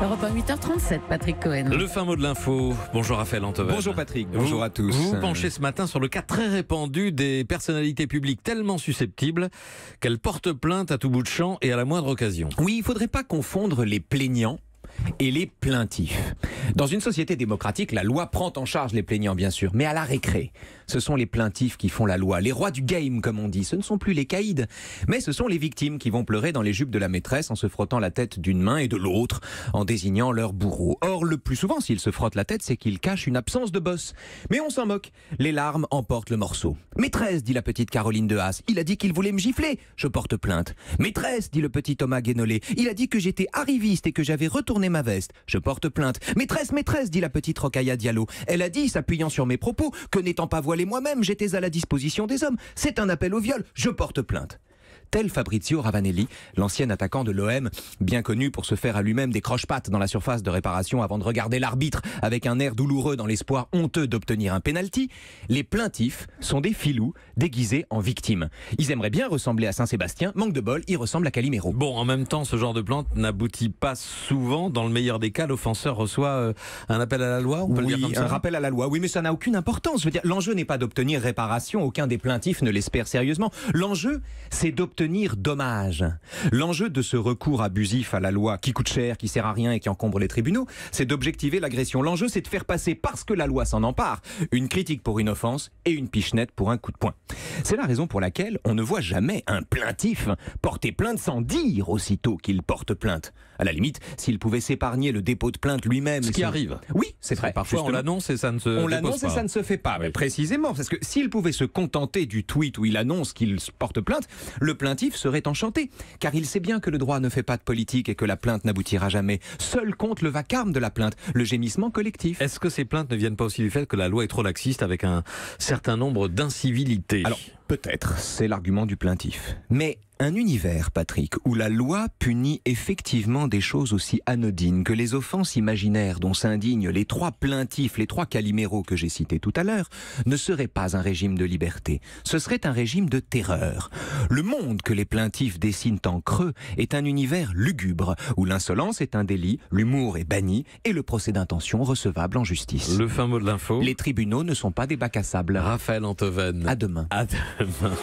Europe 1, 8h37, Patrick Cohen. Le fin mot de l'info. Bonjour Raphaël Antoven. Bonjour Patrick, bonjour à tous. Vous vous penchez ce matin sur le cas très répandu des personnalités publiques tellement susceptibles qu'elles portent plainte à tout bout de champ et à la moindre occasion. Oui, il ne faudrait pas confondre les plaignants et les plaintifs. Dans une société démocratique, la loi prend en charge les plaignants, bien sûr, mais à la récré. Ce sont les plaintifs qui font la loi, les rois du game, comme on dit. Ce ne sont plus les caïds, mais ce sont les victimes qui vont pleurer dans les jupes de la maîtresse en se frottant la tête d'une main et de l'autre, en désignant leur bourreau. Or, le plus souvent, s'ils se frottent la tête, c'est qu'ils cachent une absence de bosse. Mais on s'en moque. Les larmes emportent le morceau. Maîtresse, dit la petite Caroline de Haas, il a dit qu'il voulait me gifler. Je porte plainte. Maîtresse, dit le petit Thomas Guénolé, il a dit que j'étais arriviste et que j'avais retourné ma veste. Je porte plainte. Maîtresse, maîtresse, dit la petite Rokhaya Diallo. Elle a dit, s'appuyant sur mes propos, que n'étant pas voilée moi-même, j'étais à la disposition des hommes. C'est un appel au viol. Je porte plainte. Tel Fabrizio Ravanelli, l'ancien attaquant de l'OM, bien connu pour se faire à lui-même des croche-pattes dans la surface de réparation avant de regarder l'arbitre avec un air douloureux dans l'espoir honteux d'obtenir un pénalty, les plaintifs sont des filous déguisés en victimes. Ils aimeraient bien ressembler à Saint-Sébastien, manque de bol, ils ressemblent à Calimero. Bon, en même temps, ce genre de plainte n'aboutit pas souvent. Dans le meilleur des cas, l'offenseur reçoit un appel à la loi, on peut le dire comme ça. Un rappel à la loi, oui, mais ça n'a aucune importance. Je veux dire, l'enjeu n'est pas d'obtenir réparation, aucun des plaintifs ne l'espère sérieusement. L'enjeu, c'est d'obtenir dommage. L'enjeu de ce recours abusif à la loi qui coûte cher, qui sert à rien et qui encombre les tribunaux, c'est d'objectiver l'agression. L'enjeu, c'est de faire passer, parce que la loi s'en empare, une critique pour une offense et une pichenette pour un coup de poing. C'est la raison pour laquelle on ne voit jamais un plaintif porter plainte sans dire aussitôt qu'il porte plainte. À la limite, s'il pouvait s'épargner le dépôt de plainte lui-même. Ce qui arrive. Oui, c'est vrai. Parfois on l'annonce et ça ne se On dépose l'annonce pas. et ça ne se fait pas. Mais précisément, parce que s'il pouvait se contenter du tweet où il annonce qu'il porte plainte, le plaintif serait enchanté. Car il sait bien que le droit ne fait pas de politique et que la plainte n'aboutira jamais. Seul compte le vacarme de la plainte, le gémissement collectif. Est-ce que ces plaintes ne viennent pas aussi du fait que la loi est trop laxiste avec un certain nombre d'incivilités? Alors, peut-être, c'est l'argument du plaintif. Mais un univers, Patrick, où la loi punit effectivement des choses aussi anodines que les offenses imaginaires dont s'indignent les trois plaintifs, les trois Calimero que j'ai cités tout à l'heure, ne serait pas un régime de liberté. Ce serait un régime de terreur. Le monde que les plaintifs dessinent en creux est un univers lugubre, où l'insolence est un délit, l'humour est banni et le procès d'intention recevable en justice. Le fin mot de l'info. Les tribunaux ne sont pas des bacs à sable. Raphaël Antoven. À demain. À demain.